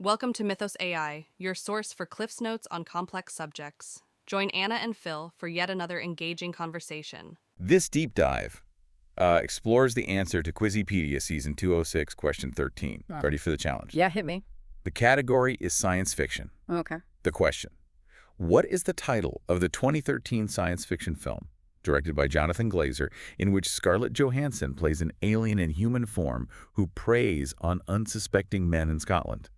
Welcome to Mythos AI, your source for Cliff's Notes on complex subjects. Join Anna and Phil for yet another engaging conversation. This deep dive explores the answer to Quizzypedia Season 206, Question 13. Ready for the challenge? Yeah, hit me. The category is science fiction. Okay. The question: what is the title of the 2013 science fiction film, directed by Jonathan Glazer, in which Scarlett Johansson plays an alien in human form who preys on unsuspecting men in Scotland?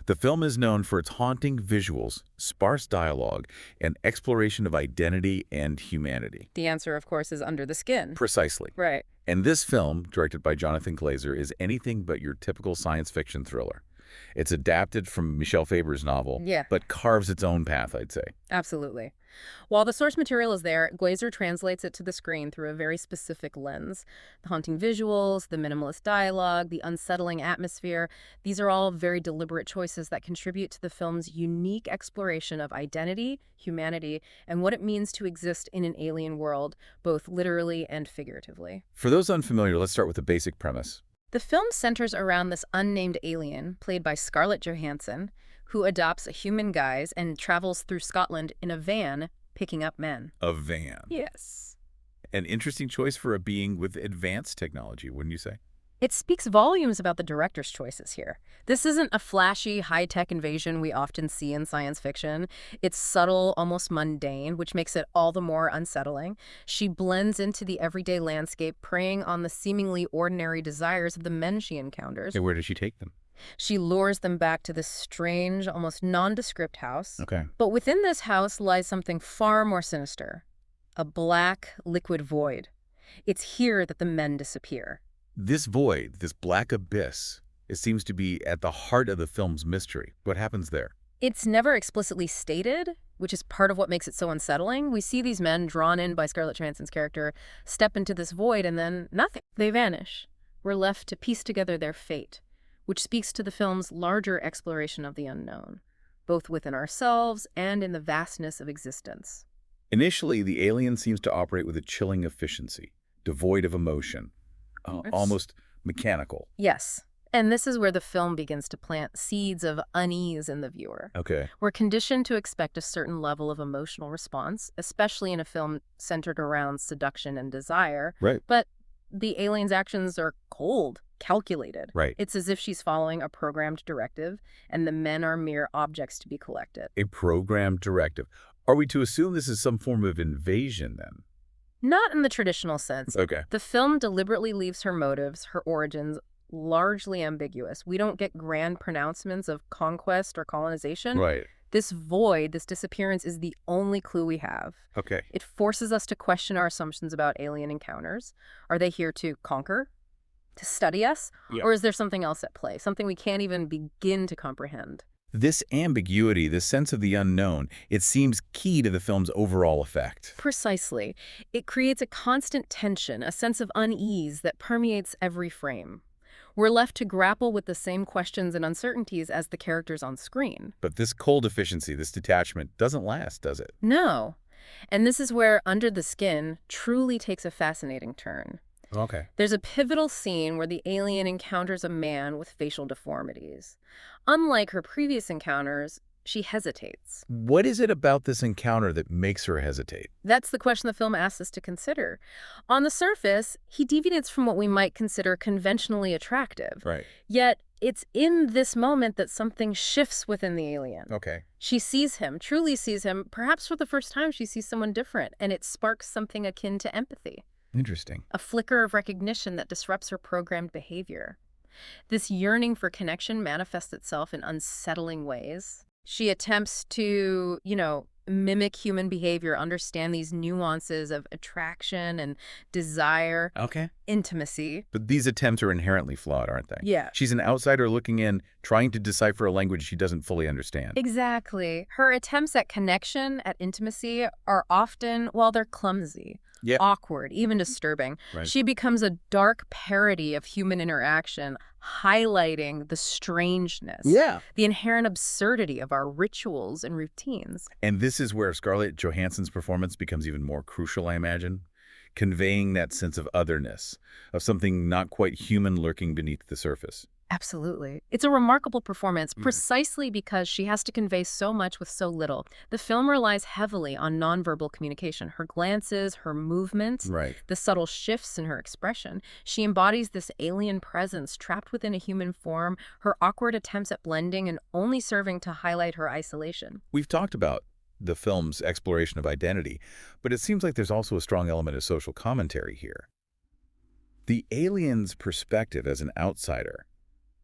The film is known for its haunting visuals, sparse dialogue, and exploration of identity and humanity. The answer, of course, is Under the Skin. Precisely. Right. And this film, directed by Jonathan Glazer, is anything but your typical science fiction thriller. It's adapted from Michel Faber's novel, Yeah. but carves its own path, I'd say. Absolutely. While the source material is there, Glazer translates it to the screen through a very specific lens. The haunting visuals, the minimalist dialogue, the unsettling atmosphere, these are all very deliberate choices that contribute to the film's unique exploration of identity, humanity, and what it means to exist in an alien world, both literally and figuratively. For those unfamiliar, let's start with the basic premise. The film centers around this unnamed alien, played by Scarlett Johansson, who adopts a human guise and travels through Scotland in a van, picking up men. A van. Yes. An interesting choice for a being with advanced technology, wouldn't you say? It speaks volumes about the director's choices here. This isn't a flashy, high-tech invasion we often see in science fiction. It's subtle, almost mundane, which makes it all the more unsettling. She blends into the everyday landscape, preying on the seemingly ordinary desires of the men she encounters. Okay, where does she take them? She lures them back to this strange, almost nondescript house. Okay. But within this house lies something far more sinister. A black, liquid void. It's here that the men disappear. This void, this black abyss, it seems to be at the heart of the film's mystery. What happens there? It's never explicitly stated, which is part of what makes it so unsettling. We see these men drawn in by Scarlett Johansson's character step into this void and then nothing. They vanish. We're left to piece together their fate, which speaks to the film's larger exploration of the unknown, both within ourselves and in the vastness of existence. Initially, the alien seems to operate with a chilling efficiency, devoid of emotion, almost mechanical. Yes. And this is where the film begins to plant seeds of unease in the viewer. Okay. We're conditioned to expect a certain level of emotional response, especially in a film centered around seduction and desire. Right. But the alien's actions are cold, calculated. Right. It's as if she's following a programmed directive, and the men are mere objects to be collected. A programmed directive. Are we to assume this is some form of invasion, then? Not in the traditional sense. Okay. The film deliberately leaves her motives, her origins, largely ambiguous. We don't get grand pronouncements of conquest or colonization. Right. This void, this disappearance, is the only clue we have. Okay. It forces us to question our assumptions about alien encounters. Are they here to conquer? To study us? Yeah. Or is there something else at play? Something we can't even begin to comprehend? This ambiguity, this sense of the unknown, it seems key to the film's overall effect. Precisely. It creates a constant tension, a sense of unease that permeates every frame. We're left to grapple with the same questions and uncertainties as the characters on screen. But this cold efficiency, this detachment, doesn't last, does it? No. And this is where Under the Skin truly takes a fascinating turn. Okay. There's a pivotal scene where the alien encounters a man with facial deformities. Unlike her previous encounters, she hesitates. What is it about this encounter that makes her hesitate? That's the question the film asks us to consider. On the surface, he deviates from what we might consider conventionally attractive. Right. Yet, it's in this moment that something shifts within the alien. Okay. She sees him, truly sees him. Perhaps for the first time, she sees someone different, and it sparks something akin to empathy. Interesting. A flicker of recognition that disrupts her programmed behavior. This yearning for connection manifests itself in unsettling ways. She attempts to, mimic human behavior, understand these nuances of attraction and desire, Okay. intimacy. But these attempts are inherently flawed, aren't they? Yeah. She's an outsider looking in, trying to decipher a language she doesn't fully understand. Exactly. Her attempts at connection, at intimacy, are often, well, they're clumsy. Yeah. Awkward, even disturbing. Right. She becomes a dark parody of human interaction, highlighting the strangeness, the inherent absurdity of our rituals and routines. And this is where Scarlett Johansson's performance becomes even more crucial, I imagine, conveying that sense of otherness, of something not quite human lurking beneath the surface. Absolutely. It's a remarkable performance precisely because she has to convey so much with so little. The film relies heavily on nonverbal communication. Her glances, her movement, Right. the subtle shifts in her expression. She embodies this alien presence trapped within a human form, her awkward attempts at blending and only serving to highlight her isolation. We've talked about the film's exploration of identity, but it seems like there's also a strong element of social commentary here. The alien's perspective as an outsider,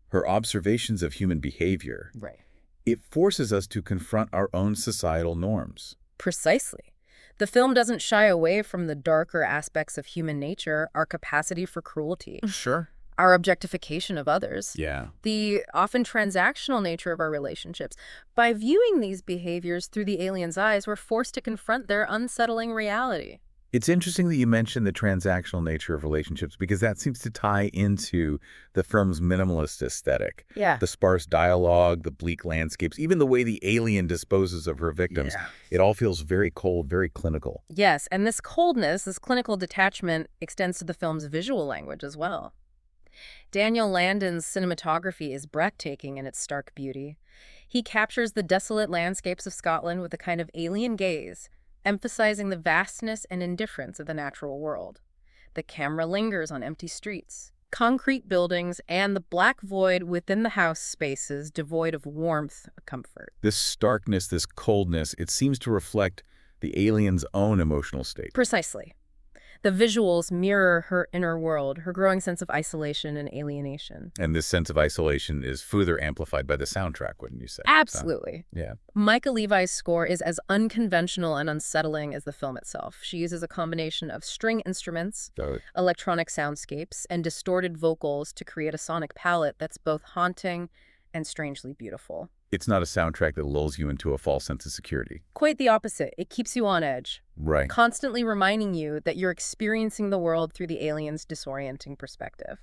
her observations of human behavior, Right. it forces us to confront our own societal norms. Precisely. The film doesn't shy away from the darker aspects of human nature, our capacity for cruelty, Sure. our objectification of others, Yeah. the often transactional nature of our relationships. By viewing these behaviors through the alien's eyes, we're forced to confront their unsettling reality. It's interesting that you mentioned the transactional nature of relationships because that seems to tie into the film's minimalist aesthetic. Yeah. The sparse dialogue, the bleak landscapes, even the way the alien disposes of her victims. Yeah. It all feels very cold, very clinical. Yes, and this coldness, this clinical detachment, extends to the film's visual language as well. Daniel Landon's cinematography is breathtaking in its stark beauty. He captures the desolate landscapes of Scotland with a kind of alien gaze, emphasizing the vastness and indifference of the natural world. The camera lingers on empty streets, concrete buildings, and the black void within the house spaces devoid of warmth or comfort. This starkness, this coldness, it seems to reflect the alien's own emotional state. Precisely. The visuals mirror her inner world, her growing sense of isolation and alienation. And this sense of isolation is further amplified by the soundtrack, wouldn't you say? Absolutely. Yeah. Mica Levi's score is as unconventional and unsettling as the film itself. She uses a combination of string instruments, So electronic soundscapes, and distorted vocals to create a sonic palette that's both haunting and strangely beautiful. it's not a soundtrack that lulls you into a false sense of security. Quite the opposite. It keeps you on edge, Right. constantly reminding you that you're experiencing the world through the alien's disorienting perspective.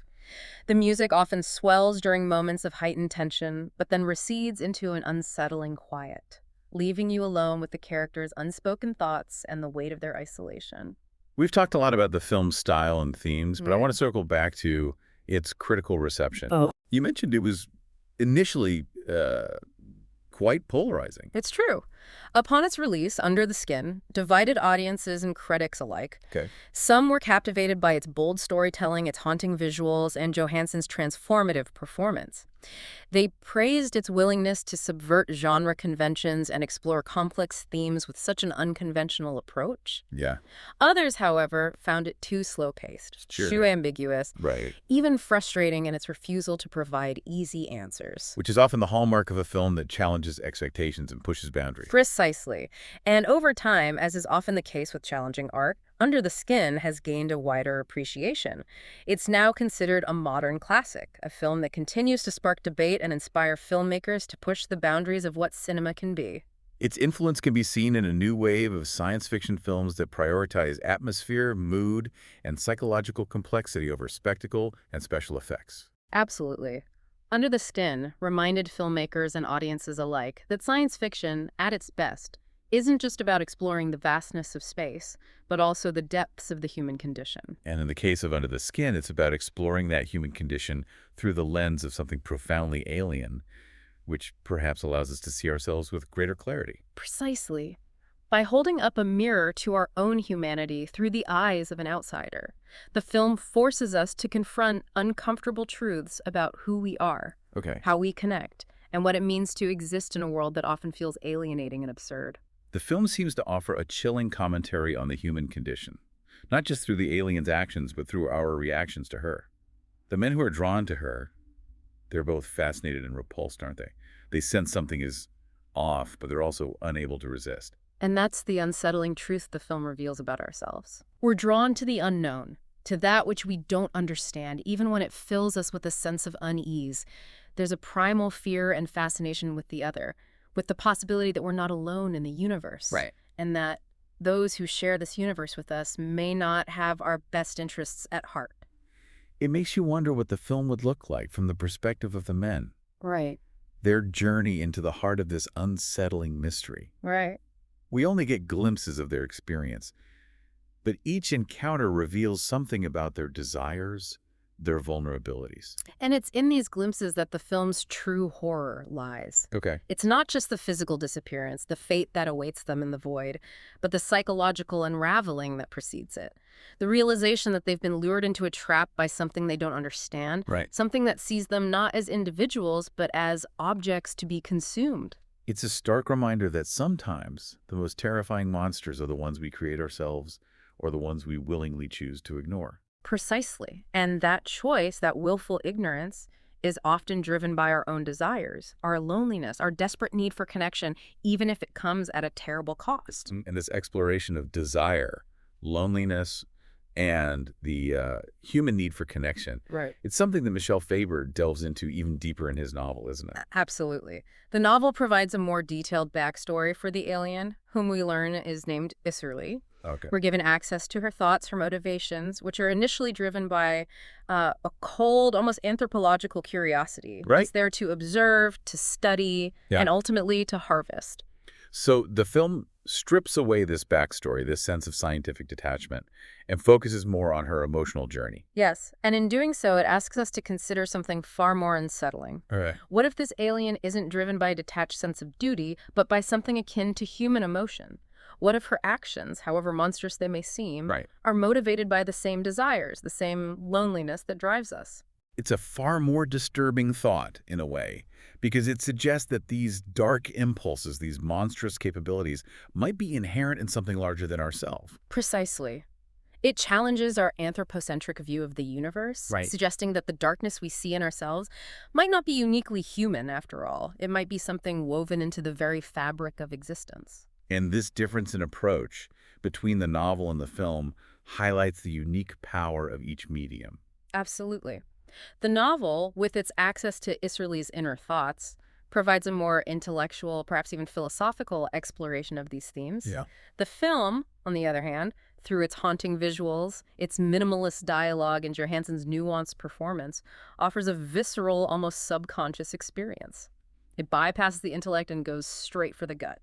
The music often swells during moments of heightened tension, but then recedes into an unsettling quiet, leaving you alone with the characters' unspoken thoughts and the weight of their isolation. We've talked a lot about the film's style and themes, but I Right. want to circle back to its critical reception. Oh. You mentioned it was initially quite polarizing. It's true. Upon its release, Under the Skin divided audiences and critics alike. Okay. Some were captivated by its bold storytelling, its haunting visuals, and Johansson's transformative performance. They praised its willingness to subvert genre conventions and explore complex themes with such an unconventional approach. Yeah. Others, however, found it too slow-paced, Sure. too ambiguous, Right. even frustrating in its refusal to provide easy answers. Which is often the hallmark of a film that challenges expectations and pushes boundaries. Precisely. And over time, as is often the case with challenging art, Under the Skin has gained a wider appreciation. It's now considered a modern classic, a film that continues to spark debate and inspire filmmakers to push the boundaries of what cinema can be. Its influence can be seen in a new wave of science fiction films that prioritize atmosphere, mood, and psychological complexity over spectacle and special effects. Absolutely. Under the Skin reminded filmmakers and audiences alike that science fiction, at its best, isn't just about exploring the vastness of space, but also the depths of the human condition. And in the case of Under the Skin, it's about exploring that human condition through the lens of something profoundly alien, which perhaps allows us to see ourselves with greater clarity. Precisely. By holding up a mirror to our own humanity through the eyes of an outsider, the film forces us to confront uncomfortable truths about who we are, Okay. how we connect, and what it means to exist in a world that often feels alienating and absurd. The film seems to offer a chilling commentary on the human condition, not just through the alien's actions, but through our reactions to her. The men who are drawn to her, they're both fascinated and repulsed, aren't they? They sense something is off, but they're also unable to resist. And that's the unsettling truth the film reveals about ourselves. We're drawn to the unknown, to that which we don't understand, even when it fills us with a sense of unease. There's a primal fear and fascination with the other, with the possibility that we're not alone in the universe. Right. And that those who share this universe with us may not have our best interests at heart. It makes you wonder what the film would look like from the perspective of the men, Right. their journey into the heart of this unsettling mystery. Right. We only get glimpses of their experience, but each encounter reveals something about their desires, their vulnerabilities. And it's in these glimpses that the film's true horror lies. Okay. It's not just the physical disappearance, the fate that awaits them in the void, but the psychological unraveling that precedes it. The realization that they've been lured into a trap by something they don't understand, Right. something that sees them not as individuals, but as objects to be consumed. It's a stark reminder that sometimes the most terrifying monsters are the ones we create ourselves or the ones we willingly choose to ignore. Precisely. And that choice, that willful ignorance, is often driven by our own desires, our loneliness, our desperate need for connection, even if it comes at a terrible cost. And this exploration of desire, loneliness, and the human need for connection, Right. it's something that Michel Faber delves into even deeper in his novel, isn't it? Absolutely. The novel provides a more detailed backstory for the alien, whom we learn is named Isserly. Okay. We're given access to her thoughts, her motivations, which are initially driven by a cold, almost anthropological curiosity. Right. It's there to observe, to study, Yeah. and ultimately to harvest. So the film strips away this backstory, this sense of scientific detachment, and focuses more on her emotional journey. Yes, and in doing so, it asks us to consider something far more unsettling. All right. What if this alien isn't driven by a detached sense of duty, but by something akin to human emotion? What if her actions, however monstrous they may seem, Right. are motivated by the same desires, the same loneliness that drives us? It's a far more disturbing thought, in a way, because it suggests that these dark impulses, these monstrous capabilities, might be inherent in something larger than ourselves. Precisely. It challenges our anthropocentric view of the universe, Right. suggesting that the darkness we see in ourselves might not be uniquely human after all. It might be something woven into the very fabric of existence. And this difference in approach between the novel and the film highlights the unique power of each medium. Absolutely. The novel, with its access to Isserly's inner thoughts, provides a more intellectual, perhaps even philosophical exploration of these themes. Yeah. The film, on the other hand, through its haunting visuals, its minimalist dialogue, and Johansson's nuanced performance, offers a visceral, almost subconscious experience. It bypasses the intellect and goes straight for the gut.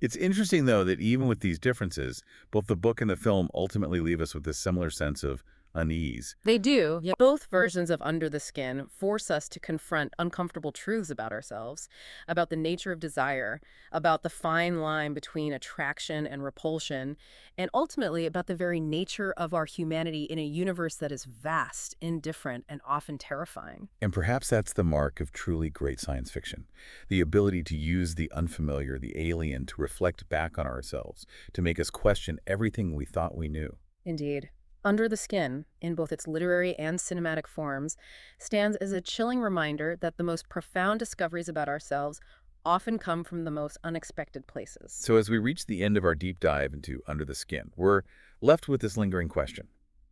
It's interesting, though, that even with these differences, both the book and the film ultimately leave us with this similar sense of unease. They do. Yeah. Both versions of Under the Skin force us to confront uncomfortable truths about ourselves, about the nature of desire, about the fine line between attraction and repulsion, and ultimately about the very nature of our humanity in a universe that is vast, indifferent, and often terrifying. And perhaps that's the mark of truly great science fiction, the ability to use the unfamiliar, the alien, to reflect back on ourselves, to make us question everything we thought we knew. Indeed. Under the Skin, in both its literary and cinematic forms, stands as a chilling reminder that the most profound discoveries about ourselves often come from the most unexpected places. So as we reach the end of our deep dive into Under the Skin, we're left with this lingering question.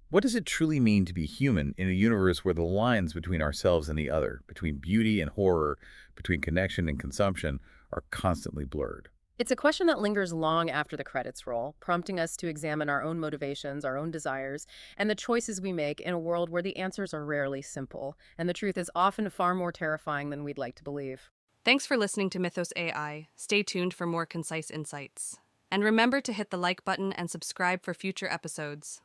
What does it truly mean to be human in a universe where the lines between ourselves and the other, between beauty and horror, between connection and consumption, are constantly blurred? It's a question that lingers long after the credits roll, prompting us to examine our own motivations, our own desires, and the choices we make in a world where the answers are rarely simple, and the truth is often far more terrifying than we'd like to believe. Thanks for listening to Mythos AI. Stay tuned for more concise insights. And remember to hit the like button and subscribe for future episodes.